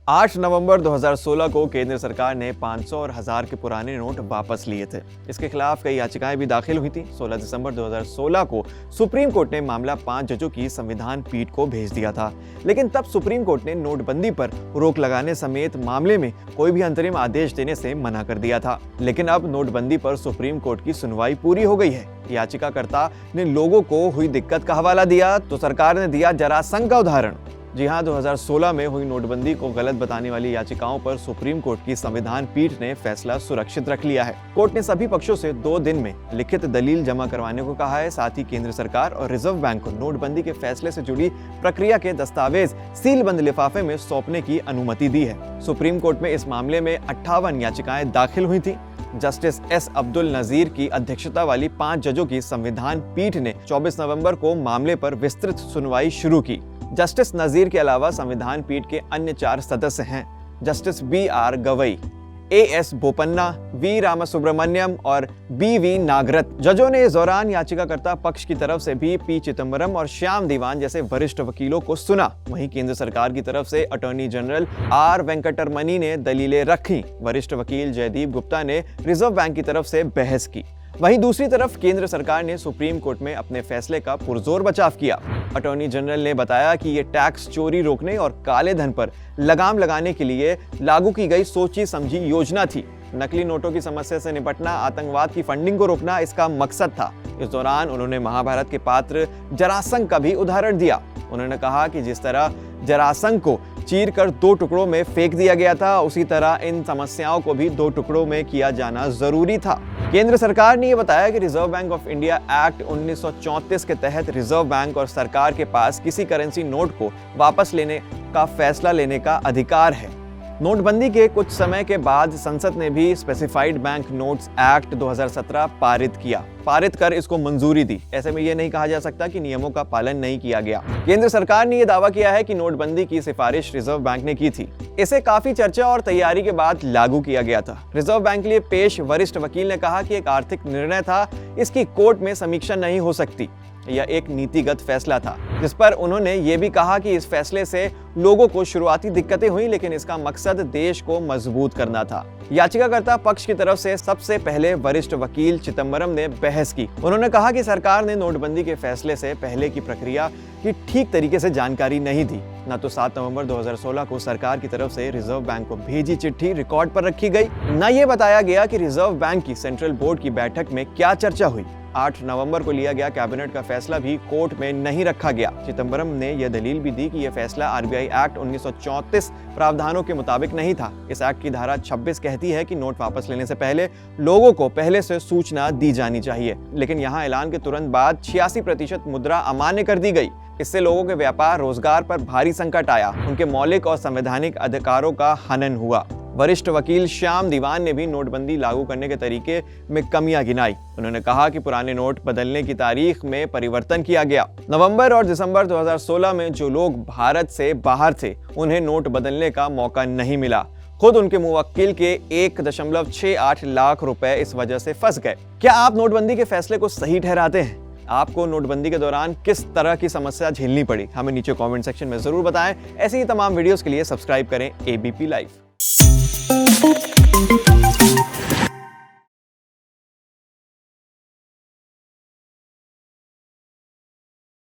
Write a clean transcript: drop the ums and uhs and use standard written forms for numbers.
8 नवंबर 2016 को केंद्र सरकार ने 500 और 1000 के पुराने नोट वापस लिए थे। इसके खिलाफ कई याचिकाएं भी दाखिल हुई थी। 16 दिसंबर 2016 को सुप्रीम कोर्ट ने मामला 5 जजों की संविधान पीठ को भेज दिया था, लेकिन तब सुप्रीम कोर्ट ने नोटबंदी पर रोक लगाने समेत मामले में कोई भी अंतरिम आदेश देने से मना कर दिया था। लेकिन अब नोटबंदी पर सुप्रीम कोर्ट की सुनवाई पूरी हो गई है। याचिकाकर्ता ने लोगों को हुई दिक्कत का हवाला दिया तो सरकार ने दिया जरासंध का उदाहरण। जी हां, 2016 में हुई नोटबंदी को गलत बताने वाली याचिकाओं पर सुप्रीम कोर्ट की संविधान पीठ ने फैसला सुरक्षित रख लिया है। कोर्ट ने सभी पक्षों से 2 दिन में लिखित दलील जमा करवाने को कहा है। साथ ही केंद्र सरकार और रिजर्व बैंक को नोटबंदी के फैसले से जुड़ी प्रक्रिया के दस्तावेज सील बंद लिफाफे में सौंपने की अनुमति दी है। सुप्रीम कोर्ट में इस मामले में 58 याचिकाएं दाखिल हुई थी। जस्टिस एस अब्दुल नजीर की अध्यक्षता वाली 5 जजों की संविधान पीठ ने 24 नवंबर को मामले पर विस्तृत सुनवाई शुरू की। जस्टिस नजीर के अलावा संविधान पीठ के अन्य 4 सदस्य हैं। Justice BR Gavai, AS Bopanna, V Ramasubramaniam और BV नागरत। जजों ने इस दौरान याचिकाकर्ता पक्ष की तरफ से भी P चिदम्बरम और श्याम दीवान जैसे वरिष्ठ वकीलों को सुना। वहीं केंद्र सरकार की तरफ से अटॉर्नी जनरल R वेंकटरमणी ने दलीलें रखी। वरिष्ठ वकील जयदीप गुप्ता ने रिजर्व बैंक की तरफ से बहस की। वहीं दूसरी तरफ केंद्र सरकार ने सुप्रीम कोर्ट में अपने फैसले का पुरजोर बचाव किया। अटॉर्नी जनरल ने बताया कि ये टैक्स चोरी रोकने और काले धन पर लगाम लगाने के लिए लागू की गई सोची समझी योजना थी। नकली नोटों की समस्या से निपटना, आतंकवाद की फंडिंग को रोकना इसका मकसद था। इस दौरान उन्होंने महाभारत के पात्र जरासंध का भी उदाहरण दिया। उन्होंने कहा कि जिस तरह जरासंध को चीर कर 2 टुकड़ों में फेंक दिया गया था, उसी तरह इन समस्याओं को भी 2 टुकड़ों में किया जाना जरूरी था। केंद्र सरकार ने यह बताया कि reserve bank of India act 1934 के तहत रिजर्व बैंक और सरकार के पास किसी करेंसी नोट को वापस लेने का फैसला लेने का अधिकार है। नोटबंदी के कुछ समय के बाद संसद ने भी स्पेसिफाइड बैंक नोट्स एक्ट 2017 पारित कर इसको मंजूरी दी। ऐसे में यह नहीं कहा जा सकता कि नियमों का पालन नहीं किया गया। केंद्र सरकार ने यह दावा किया है कि नोटबंदी की सिफारिश रिजर्व बैंक ने की थी। इसे काफी चर्चा और तैयारी के बाद लागू किया गया था। रिजर्व बैंक के लिए पेश वरिष्ठ वकील ने कहा कि एक आर्थिक निर्णय था, इसकी कोर्ट में समीक्षा नहीं हो सकती। यह एक नीतिगत फैसला था, जिस पर उन्होंने ये भी कहा कि इस फैसले से लोगों को शुरुआती दिक्कतें हुई, लेकिन इसका मकसद देश को मजबूत करना था। याचिकाकर्ता पक्ष की तरफ से सबसे पहले वरिष्ठ वकील चिदम्बरम ने बहस की। उन्होंने कहा कि सरकार ने नोटबंदी के फैसले से पहले की प्रक्रिया की ठीक तरीके से जानकारी नहीं दी। न तो 7 नवंबर 2016 को सरकार की तरफ से रिजर्व बैंक को भेजी चिट्ठी रिकॉर्ड पर रखी गई, न ये बताया गया कि रिजर्व बैंक की सेंट्रल बोर्ड की बैठक में क्या चर्चा हुई। 8 नवंबर को लिया गया कैबिनेट का फैसला भी कोर्ट में नहीं रखा गया। चिदम्बरम ने यह दलील भी दी कि यह फैसला RBI एक्ट 1934 प्रावधानों के मुताबिक नहीं था। इस एक्ट की धारा 26 कहती है कि नोट वापस लेने से पहले लोगों को पहले से सूचना दी जानी चाहिए, लेकिन यहाँ ऐलान के तुरंत बाद 86% मुद्रा अमान्य कर दी गई। इससे लोगों के व्यापार रोजगार पर भारी संकट आया। उनके मौलिक और संवैधानिक अधिकारों का हनन हुआ। वरिष्ठ वकील श्याम दीवान ने भी नोटबंदी लागू करने के तरीके में कमियां गिनाई। उन्होंने कहा कि पुराने नोट बदलने की तारीख में परिवर्तन किया गया। नवंबर और दिसंबर 2016 में जो लोग भारत से बाहर थे, उन्हें नोट बदलने का मौका नहीं मिला। खुद उनके मुवक्किल के 1.68 लाख रुपए इस वजह से फंस गए। क्या आप नोटबंदी के फैसले को सही ठहराते हैं? आपको नोटबंदी के दौरान किस तरह की समस्या झेलनी पड़ी? हमें नीचे कमेंट सेक्शन में जरूर बताएं। ऐसी ही तमाम वीडियोस के लिए सब्सक्राइब करें ABP लाइव।